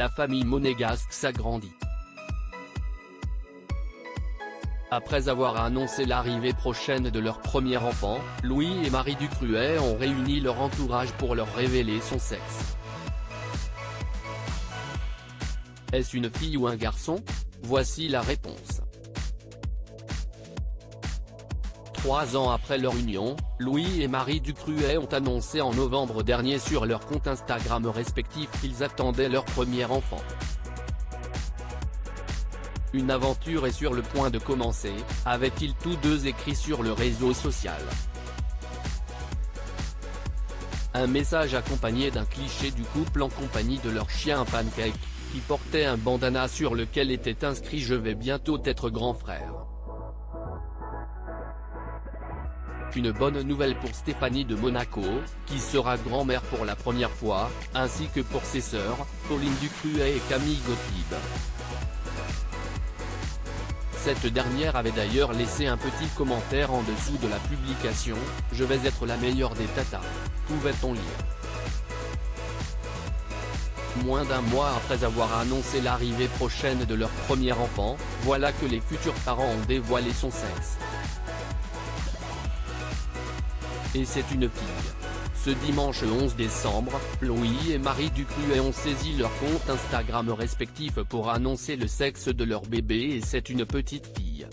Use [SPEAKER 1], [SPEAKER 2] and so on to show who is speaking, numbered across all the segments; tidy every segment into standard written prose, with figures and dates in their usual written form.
[SPEAKER 1] la famille monégasque s'agrandit. Après avoir annoncé l'arrivée prochaine de leur premier enfant, Louis et Marie Ducruet ont réuni leur entourage pour leur révéler son sexe. Est-ce une fille ou un garçon? Voici la réponse. 3 ans après leur union, Louis et Marie Ducruet ont annoncé en novembre dernier sur leur compte Instagram respectif qu'ils attendaient leur premier enfant. Une aventure est sur le point de commencer, avaient-ils tous deux écrit sur le réseau social. Un message accompagné d'un cliché du couple en compagnie de leur chien Pancake, qui portait un bandana sur lequel était inscrit « Je vais bientôt être grand frère ». Une bonne nouvelle pour Stéphanie de Monaco, qui sera grand-mère pour la première fois, ainsi que pour ses sœurs, Pauline Ducruet et Camille Gottlieb. Cette dernière avait d'ailleurs laissé un petit commentaire en dessous de la publication « Je vais être la meilleure des tatas », pouvait-on lire. Moins d'un mois après avoir annoncé l'arrivée prochaine de leur premier enfant, voilà que les futurs parents ont dévoilé son sexe. Et c'est une fille. Ce dimanche 11 décembre, Louis et Marie Ducruet ont saisi leur compte Instagram respectif pour annoncer le sexe de leur bébé et c'est une petite fille.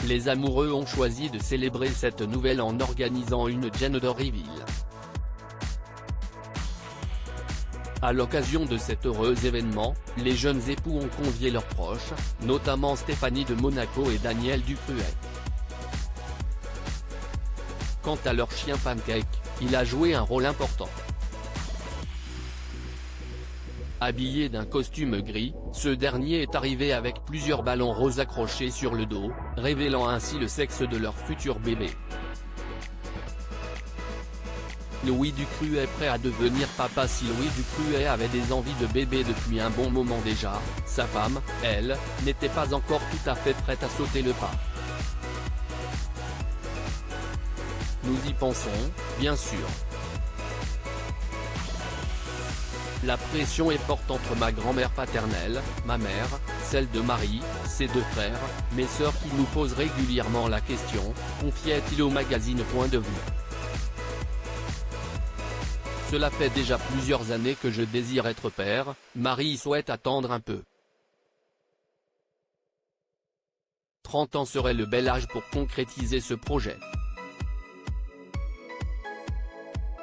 [SPEAKER 1] Les amoureux ont choisi de célébrer cette nouvelle en organisant une gender reveal. À l'occasion de cet heureux événement, les jeunes époux ont convié leurs proches, notamment Stéphanie de Monaco et Daniel Ducruet. Quant à leur chien Pancake, il a joué un rôle important. Habillé d'un costume gris, ce dernier est arrivé avec plusieurs ballons roses accrochés sur le dos, révélant ainsi le sexe de leur futur bébé. Louis Ducruet est prêt à devenir papa. Si Louis Ducruet avait des envies de bébé depuis un bon moment déjà, sa femme, elle, n'était pas encore tout à fait prête à sauter le pas. Nous y pensons, bien sûr. La pression est forte entre ma grand-mère paternelle, ma mère, celle de Marie, ses 2 frères, mes sœurs qui nous posent régulièrement la question, confiait-il au magazine Point de vue. Cela fait déjà plusieurs années que je désire être père, Marie souhaite attendre un peu. 30 ans serait le bel âge pour concrétiser ce projet.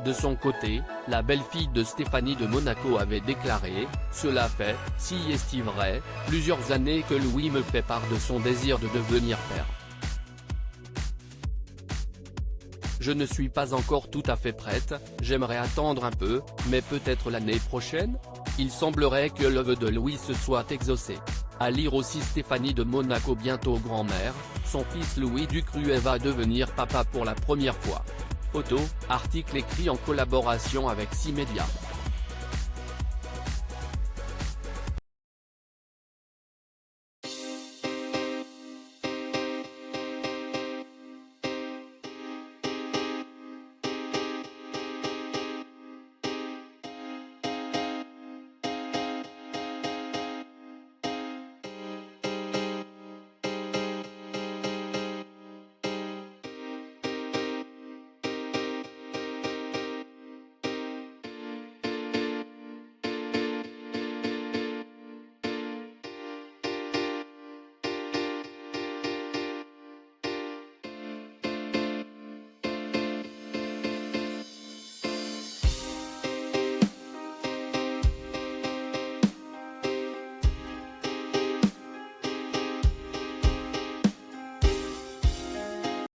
[SPEAKER 1] De son côté, la belle-fille de Stéphanie de Monaco avait déclaré « Cela fait, si est vrai, plusieurs années que Louis me fait part de son désir de devenir père. Je ne suis pas encore tout à fait prête, j'aimerais attendre un peu, mais peut-être l'année prochaine ?» Il semblerait que le vœu de Louis se soit exaucé. À lire aussi Stéphanie de Monaco bientôt grand-mère, son fils Louis Ducruet va devenir papa pour la première fois. Photo, article écrit en collaboration avec 6 médias.